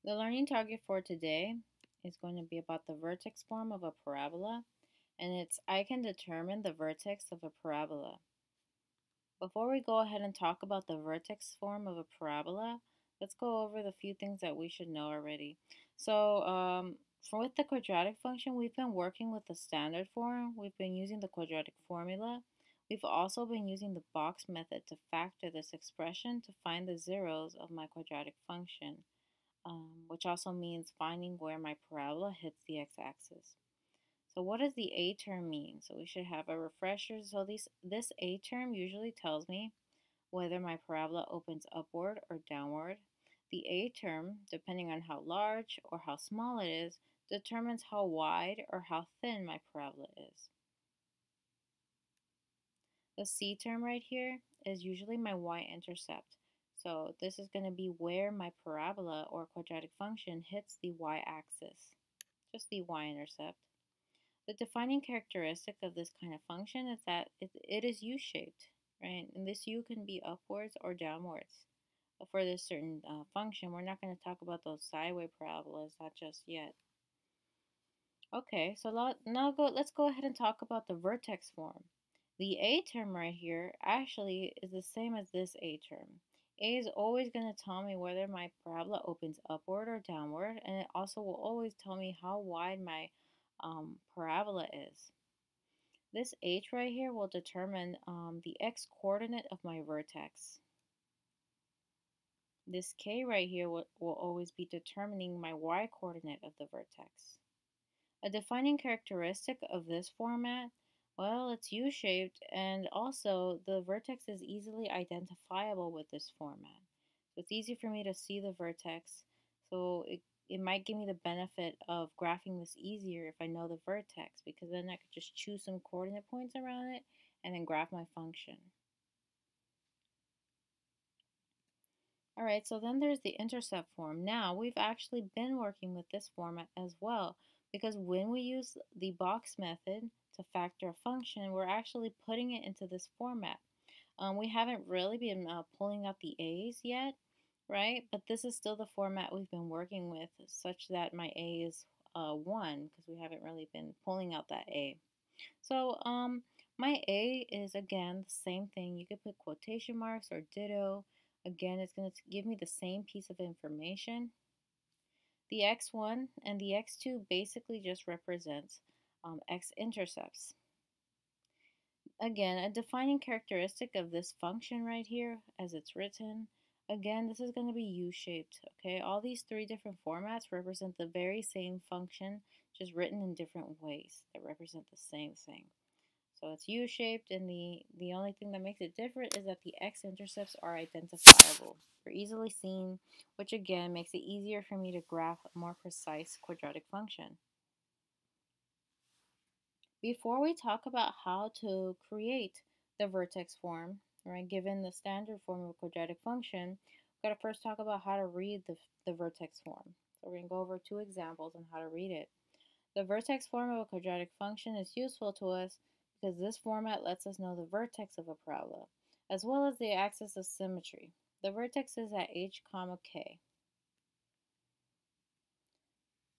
The learning target for today is going to be about the vertex form of a parabola, and it's I can determine the vertex of a parabola. Before we go ahead and talk about the vertex form of a parabola, let's go over the few things that we should know already. With the quadratic function, we've been working with the standard form. We've been using the quadratic formula. We've also been using the box method to factor this expression to find the zeros of my quadratic function, which also means finding where my parabola hits the x-axis. So what does the A term mean? So we should have a refresher. So this A term usually tells me whether my parabola opens upward or downward. The A term, depending on how large or how small it is, determines how wide or how thin my parabola is. The C term right here is usually my y-intercept. So this is going to be where my parabola or quadratic function hits the y-axis, just the y-intercept. The defining characteristic of this kind of function is that it is U-shaped, right? And this U can be upwards or downwards. But for this certain function, we're not going to talk about those sideways parabolas, not just yet. Okay, so let's go ahead and talk about the vertex form. The A term right here actually is the same as this A term. A is always going to tell me whether my parabola opens upward or downward, and it also will always tell me how wide my parabola is. This h right here will determine the x-coordinate of my vertex. This k right here will always be determining my y-coordinate of the vertex. A defining characteristic of this format, well, it's U-shaped, and also the vertex is easily identifiable with this format. So it's easy for me to see the vertex, so it might give me the benefit of graphing this easier if I know the vertex, because then I could just choose some coordinate points around it and then graph my function. Alright, so then there's the intercept form. Now, we've actually been working with this format as well, because when we use the box method to factor a function, we're actually putting it into this format. We haven't really been pulling out the a's yet, right? But this is still the format we've been working with, such that my a is 1, because we haven't really been pulling out that a. So my a is, again, the same thing. You could put quotation marks or ditto. Again, it's going to give me the same piece of information. The x1 and the x2 basically just represents x-intercepts. Again, a defining characteristic of this function right here, as it's written, again, this is going to be U-shaped, okay? All these three different formats represent the very same function, just written in different ways that represent the same thing. So it's U-shaped, and the only thing that makes it different is that the x-intercepts are identifiable. They're easily seen, which again makes it easier for me to graph a more precise quadratic function. Before we talk about how to create the vertex form, right, given the standard form of a quadratic function, we've got to first talk about how to read the vertex form. So we're going to go over two examples on how to read it. The vertex form of a quadratic function is useful to us because this format lets us know the vertex of a parabola, as well as the axis of symmetry. The vertex is at h, k.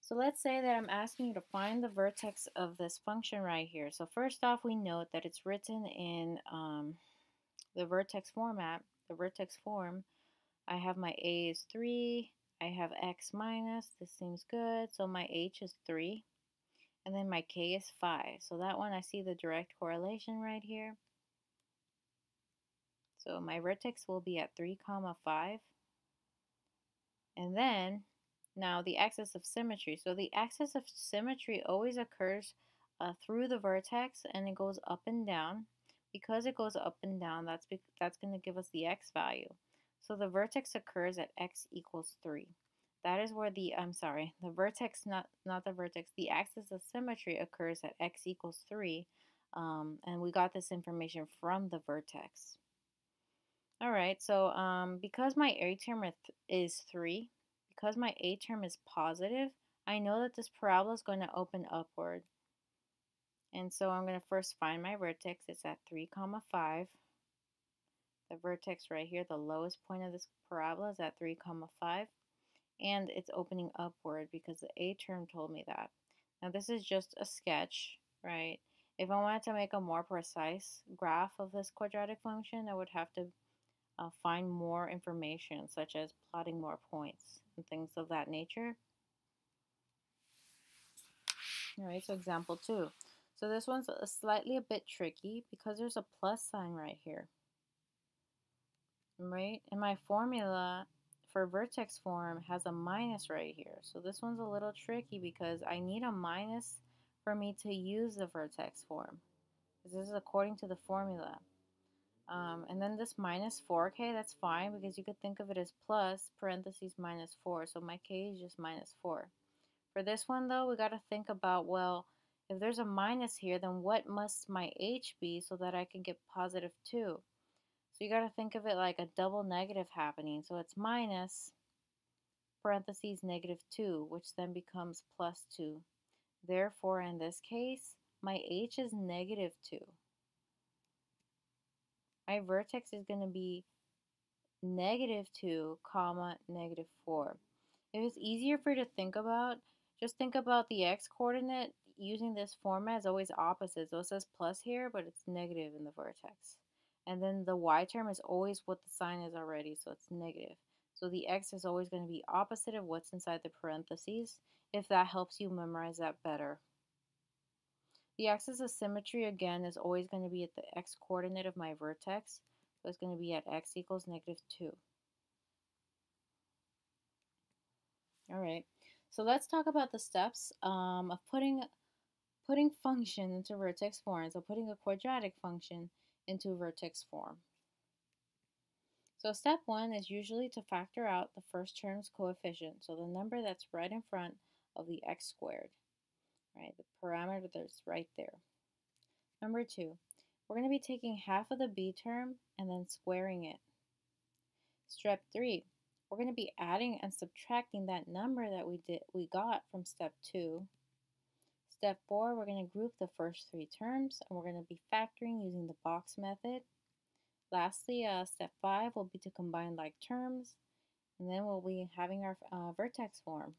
So let's say that I'm asking you to find the vertex of this function right here. So first off, we note that it's written in the vertex format, the vertex form. I have my a is 3, I have x minus, this seems good, so my h is 3. And then my k is 5. So that one, I see the direct correlation right here. So my vertex will be at 3, 5. And then, now the axis of symmetry. So the axis of symmetry always occurs through the vertex, and it goes up and down. Because it goes up and down, that's going to give us the x value. So the vertex occurs at x equals 3. That is where the vertex, not the vertex, the axis of symmetry occurs at x equals 3, and we got this information from the vertex. All right, so because my A term is 3, because my A term is positive, I know that this parabola is going to open upward. And so I'm going to first find my vertex. It's at 3, 5. The vertex right here, the lowest point of this parabola is at 3, 5. and it's opening upward because the A term told me that. Now this is just a sketch, right? If I wanted to make a more precise graph of this quadratic function, I would have to find more information, such as plotting more points and things of that nature. All right, so example 2. So this one's slightly a bit tricky because there's a plus sign right here, right? And my formula for vertex form has a minus right here. So this one's a little tricky because I need a minus for me to use the vertex form. This is according to the formula. And then this minus 4, okay, that's fine because you could think of it as plus parentheses minus 4. So my k is just minus 4. For this one, though, we got to think about, well, if there's a minus here, then what must my h be so that I can get positive 2? So you got to think of it like a double negative happening. So it's minus parentheses negative 2, which then becomes plus 2. Therefore, in this case, my h is negative 2. My vertex is going to be negative 2, comma, negative 4. If it's easier for you to think about, just think about the x-coordinate using this format is always opposite. So it says plus here, but it's negative in the vertex. And then the y term is always what the sign is already, so it's negative. So the x is always going to be opposite of what's inside the parentheses, if that helps you memorize that better. The axis of symmetry, again, is always going to be at the x-coordinate of my vertex. So it's going to be at x equals negative 2. All right, so let's talk about the steps of putting function into vertex form. So putting a quadratic function into vertex form. So step 1 is usually to factor out the first term's coefficient. So the number that's right in front of the x squared, right? The parameter that's right there. Number 2, we're going to be taking half of the b term and then squaring it. Step 3, we're going to be adding and subtracting that number that we got from step 2. Step 4, we're going to group the first 3 terms, and we're going to be factoring using the box method. Lastly, step 5 will be to combine like terms, and then we'll be having our vertex form.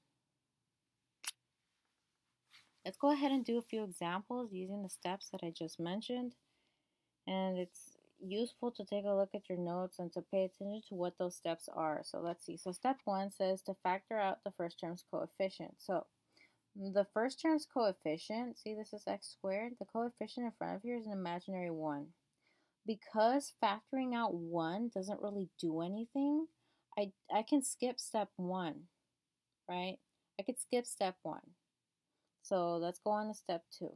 Let's go ahead and do a few examples using the steps that I just mentioned. And it's useful to take a look at your notes and to pay attention to what those steps are. So let's see. So step 1 says to factor out the first term's coefficient. So the first term's coefficient, see this is x squared, the coefficient in front of here is an imaginary 1. Because factoring out 1 doesn't really do anything, I can skip step 1, right? I could skip step 1. So let's go on to step 2.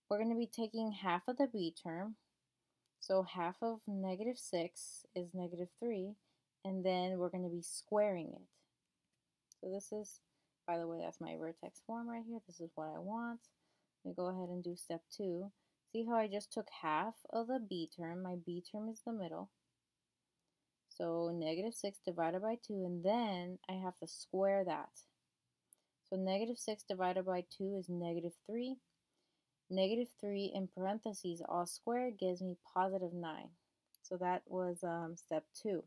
We're going to be taking half of the b term. So half of negative 6 is negative 3, and then we're going to be squaring it. So this is, by the way, that's my vertex form right here. This is what I want. Let me go ahead and do step 2. See how I just took half of the b term. My b term is the middle. So negative 6 divided by 2, and then I have to square that. So negative 6 divided by 2 is negative 3. Negative 3 in parentheses all squared gives me positive 9. So that was step 2.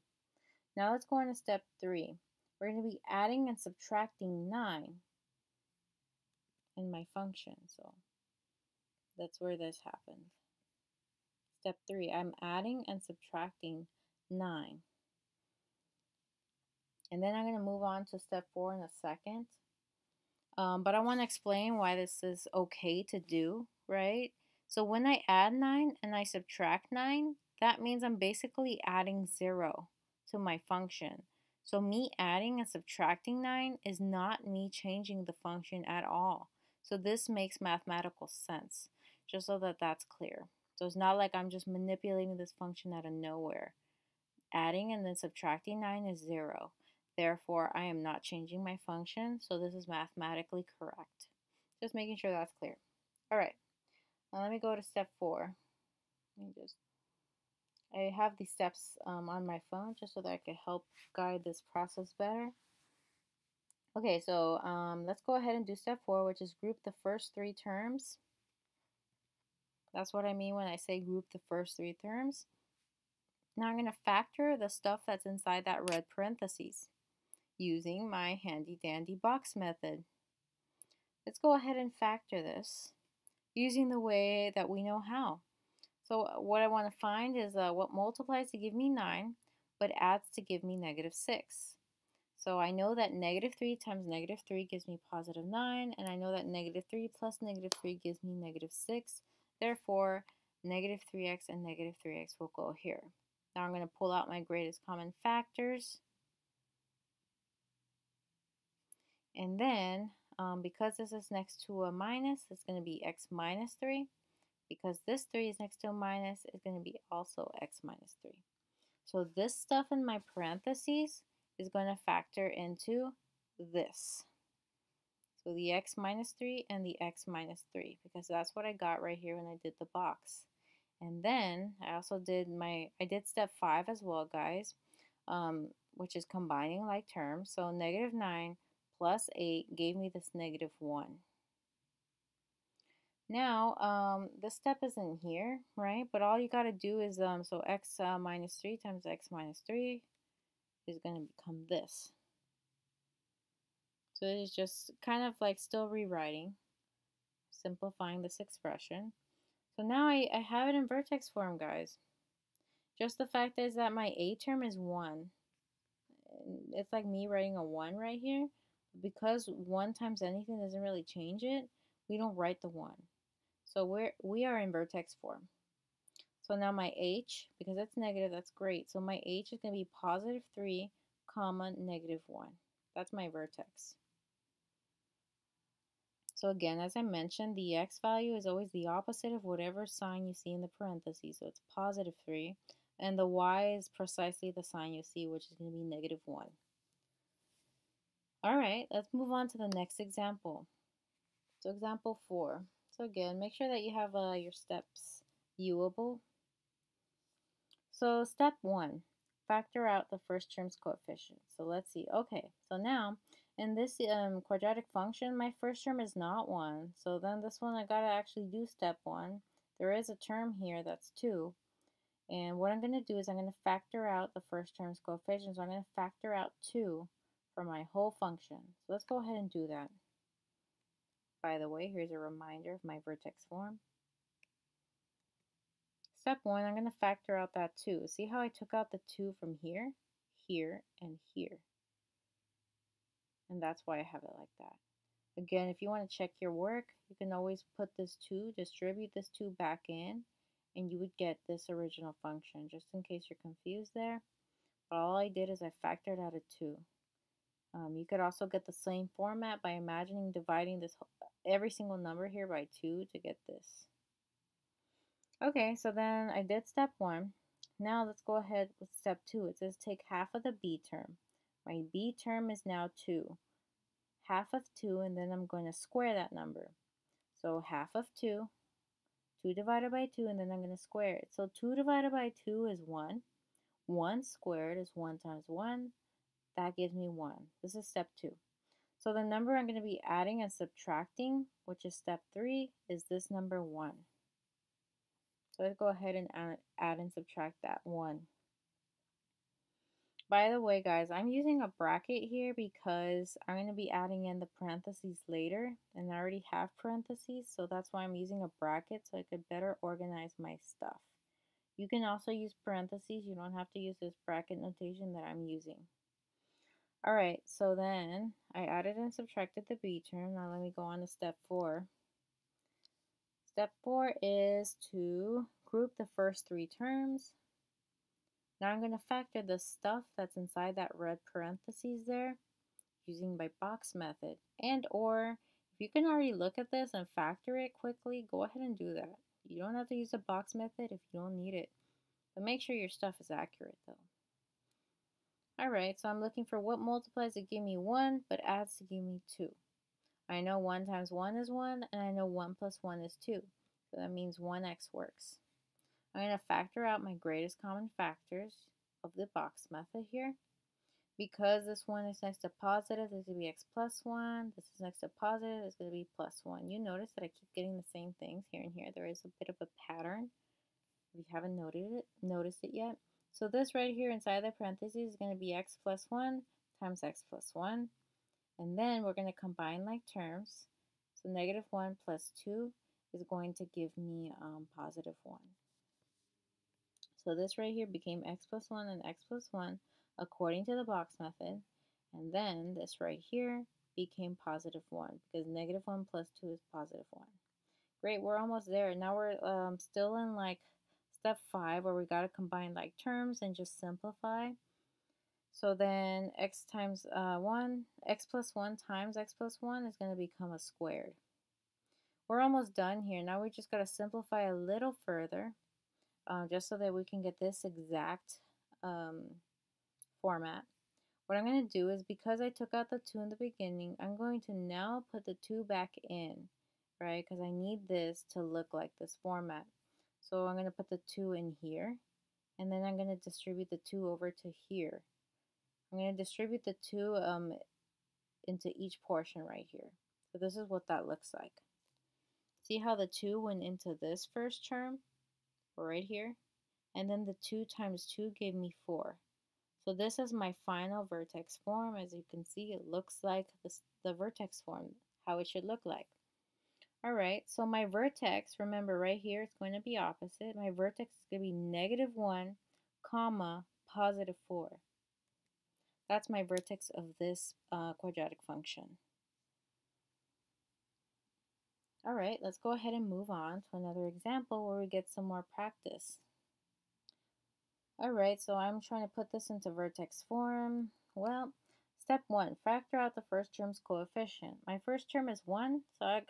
Now let's go on to step 3. We're going to be adding and subtracting 9 in my function. So that's where this happened. Step 3, I'm adding and subtracting 9. And then I'm going to move on to step 4 in a second. But I want to explain why this is okay to do, right? So when I add 9 and I subtract 9, that means I'm basically adding 0 to my function. So me adding and subtracting 9 is not me changing the function at all. So this makes mathematical sense, just so that that's clear. So it's not like I'm just manipulating this function out of nowhere. Adding and then subtracting 9 is 0. Therefore, I am not changing my function, so this is mathematically correct. Just making sure that's clear. All right, now let me go to step 4. I have these steps on my phone just so that I can help guide this process better. Okay, so let's go ahead and do step 4, which is group the first 3 terms. That's what I mean when I say group the first 3 terms. Now I'm going to factor the stuff that's inside that red parentheses. using my handy dandy box method. Let's go ahead and factor this using the way that we know how. So what I want to find is what multiplies to give me 9, but adds to give me -6. So I know that -3 times -3 gives me +9, and I know that -3 plus -3 gives me -6. Therefore, -3x and -3x will go here. Now I'm going to pull out my greatest common factors. And then, because this is next to a minus, it's going to be x minus 3. Because this 3 is next to a minus, it's going to be also x minus 3. So this stuff in my parentheses is going to factor into this. So the x minus 3 and the x minus 3, because that's what I got right here when I did the box. And then I also did step 5 as well, guys, which is combining like terms. So -9 plus 8 gave me this -1. Now, this step isn't here, right? But all you got to do is, so x minus 3 times x minus 3 is going to become this. So it's just kind of like still rewriting, simplifying this expression. So now I have it in vertex form, guys. Just the fact is that my a term is 1. It's like me writing a 1 right here. Because 1 times anything doesn't really change it, we don't write the 1. So we are in vertex form. So now my h, because it's negative, that's great. So my h is going to be +3, comma, -1. That's my vertex. So again, as I mentioned, the x value is always the opposite of whatever sign you see in the parentheses. So it's +3. And the y is precisely the sign you see, which is going to be -1. All right, let's move on to the next example. So example 4. So again, make sure that you have your steps viewable. So step 1, factor out the first term's coefficient. So let's see. Okay, so now in this quadratic function, my first term is not 1. So then this one I gotta actually do step 1. There is a term here that's 2. And what I'm going to do is I'm going to factor out the first term's coefficient. So I'm going to factor out 2 for my whole function. So let's go ahead and do that. By the way, here's a reminder of my vertex form. Step 1, I'm going to factor out that 2. See how I took out the 2 from here, here, and here. And that's why I have it like that. Again, if you want to check your work, you can always put this 2, distribute this 2 back in, and you would get this original function, just in case you're confused there. But all I did is I factored out a 2. You could also get the same format by imagining dividing this every single number here by 2 to get this. Okay, so then I did step 1. Now let's go ahead with step 2. It says take half of the b term. My b term is now 2. Half of 2, and then I'm going to square that number. So half of 2, 2 divided by 2, and then I'm going to square it. So 2 divided by 2 is 1. 1 squared is 1 times 1. That gives me 1. This is step 2. So the number I'm going to be adding and subtracting, which is step 3, is this number 1. So let's go ahead and add and subtract that 1. By the way, guys, I'm using a bracket here because I'm going to be adding in the parentheses later, and I already have parentheses, so that's why I'm using a bracket so I could better organize my stuff. You can also use parentheses. You don't have to use this bracket notation that I'm using. Alright, so then I added and subtracted the b term. Now let me go on to step 4. Step 4 is to group the first 3 terms. Now I'm going to factor the stuff that's inside that red parentheses there using my box method. And or if you can already look at this and factor it quickly, go ahead and do that. You don't have to use the box method if you don't need it. But make sure your stuff is accurate though. Alright, so I'm looking for what multiplies to give me 1 but adds to give me 2. I know 1 times 1 is 1, and I know 1 plus 1 is 2. So that means 1x works. I'm going to factor out my greatest common factors of the box method here. Because this one is next to positive, this is going to be x plus 1. This is next to positive, it's going to be plus 1. You notice that I keep getting the same things here and here. There is a bit of a pattern if you haven't noticed it yet. So this right here inside the parentheses is going to be x plus 1 times x plus 1. And then we're going to combine like terms. So negative 1 plus 2 is going to give me positive 1. So this right here became x plus 1 and x plus 1 according to the box method. And then this right here became positive 1 because negative 1 plus 2 is positive 1. Great, we're almost there. Now we're still in like step 5 where we got to combine like terms and just simplify. So then x times 1, x plus 1 times x plus 1 is going to become a squared. We're almost done here. Now we just got to simplify a little further just so that we can get this exact format. What I'm going to do is, because I took out the 2 in the beginning, I'm going to now put the 2 back in, right? Because I need this to look like this format. So I'm going to put the 2 in here, and then I'm going to distribute the 2 over to here. I'm going to distribute the 2 into each portion right here. So this is what that looks like. See how the 2 went into this first term right here? And then the 2 times 2 gave me 4. So this is my final vertex form. As you can see, it looks like the vertex form, how it should look like. All right, so my vertex, remember right here, it's going to be opposite. My vertex is going to be negative 1, comma, positive 4. That's my vertex of this quadratic function. All right, let's go ahead and move on to another example where we get some more practice. All right, so I'm trying to put this into vertex form. Well, step 1, factor out the first term's coefficient. My first term is 1, so I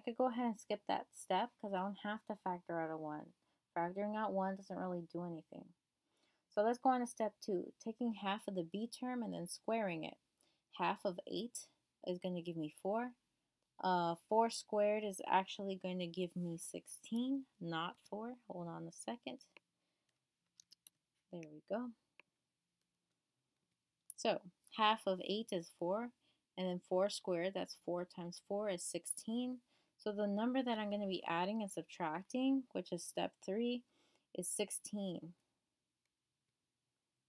could go ahead and skip that step because I don't have to factor out a 1. Factoring out 1 doesn't really do anything. So let's go on to step 2, taking half of the b term and then squaring it. Half of 8 is going to give me 4. 4 squared is actually going to give me 16, not 4. Hold on a second. There we go. So half of 8 is 4, and then 4 squared, that's 4 times 4 is 16. So the number that I'm going to be adding and subtracting, which is step 3, is 16.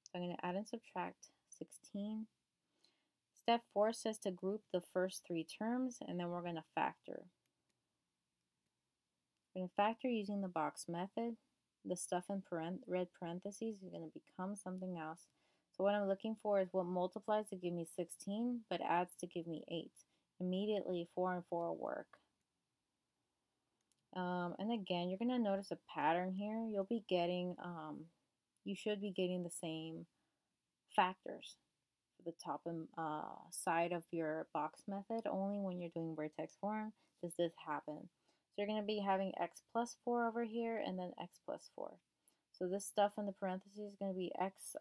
So I'm going to add and subtract 16. Step 4 says to group the first 3 terms, and then we're going to factor. We're going to factor using the box method. The stuff in red parentheses is going to become something else. So what I'm looking for is what multiplies to give me 16, but adds to give me 8. Immediately, 4 and 4 will work. And again, you're going to notice a pattern here. You'll be getting, you should be getting the same factors for the top and side of your box method. Only when you're doing vertex form does this happen. So you're going to be having x plus 4 over here and then x plus 4. So this stuff in the parentheses is going to be x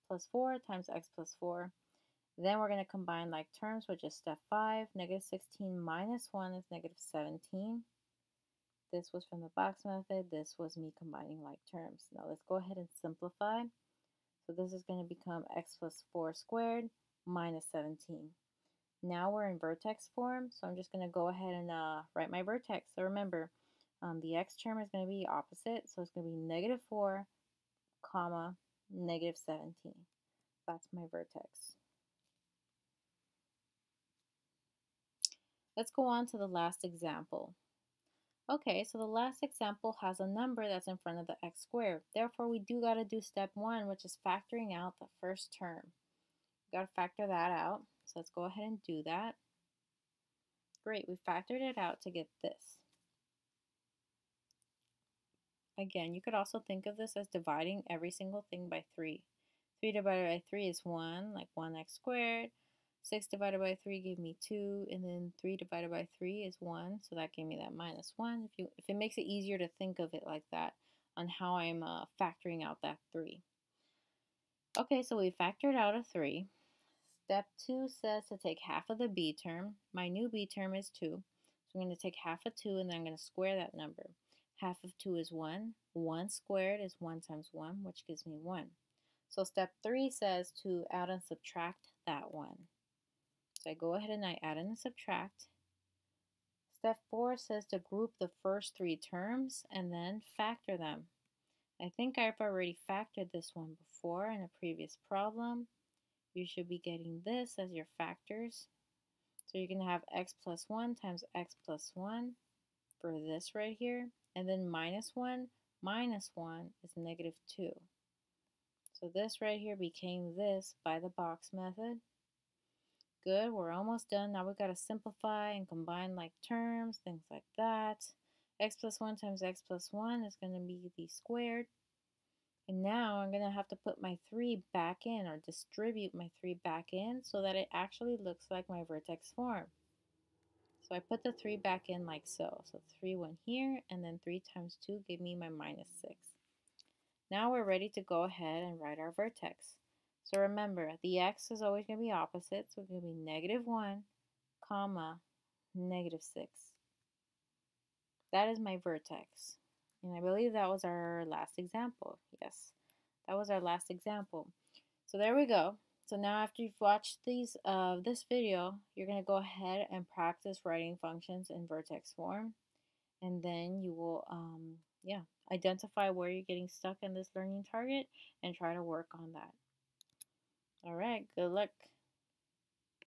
plus 4 times x plus 4. Then we're going to combine like terms, which is step 5. Negative 16 minus 1 is negative 17. This was from the box method. This was me combining like terms. Now let's go ahead and simplify. So this is going to become x plus 4 squared minus 17. Now we're in vertex form, so I'm just going to go ahead and write my vertex. So remember, the x term is going to be opposite, so it's going to be negative 4, comma, negative 17. That's my vertex. Let's go on to the last example. Okay, so the last example has a number that's in front of the x squared. Therefore, we do got to do step 1, which is factoring out the first term. We got to factor that out. So let's go ahead and do that. Great, we factored it out to get this. Again, you could also think of this as dividing every single thing by 3. 3 divided by 3 is 1, like 1x squared. 6 divided by 3 gave me 2, and then 3 divided by 3 is 1, so that gave me that minus 1. If it makes it easier to think of it like that on how I'm factoring out that 3. Okay, so we factored out a 3. Step 2 says to take half of the b term. My new b term is 2. So I'm going to take half of 2 and then I'm going to square that number. Half of 2 is 1. 1 squared is 1 times 1, which gives me 1. So step 3 says to add and subtract that 1. So I go ahead and I add and subtract. Step 4 says to group the first 3 terms and then factor them. I think I've already factored this one before in a previous problem. you should be getting this as your factors. So you're going to have x plus 1 times x plus 1 for this right here. And then minus 1 is negative 2. So this right here became this by the box method. Good, we're almost done. Now we've got to simplify and combine like terms, things like that. X plus 1 times x plus 1 is going to be the squared. And now I'm going to have to put my 3 back in, or distribute my 3 back in, so that it actually looks like my vertex form. So I put the 3 back in like so. So 3 went here, and then 3 times 2 gave me my minus 6. Now we're ready to go ahead and write our vertex. So remember, the x is always going to be opposite, so it's going to be negative 1, comma, negative 6. That is my vertex. And I believe that was our last example. Yes, that was our last example. So there we go. So now after you've watched this video, you're going to go ahead and practice writing functions in vertex form. And then you will, identify where you're getting stuck in this learning target and try to work on that. All right, good luck.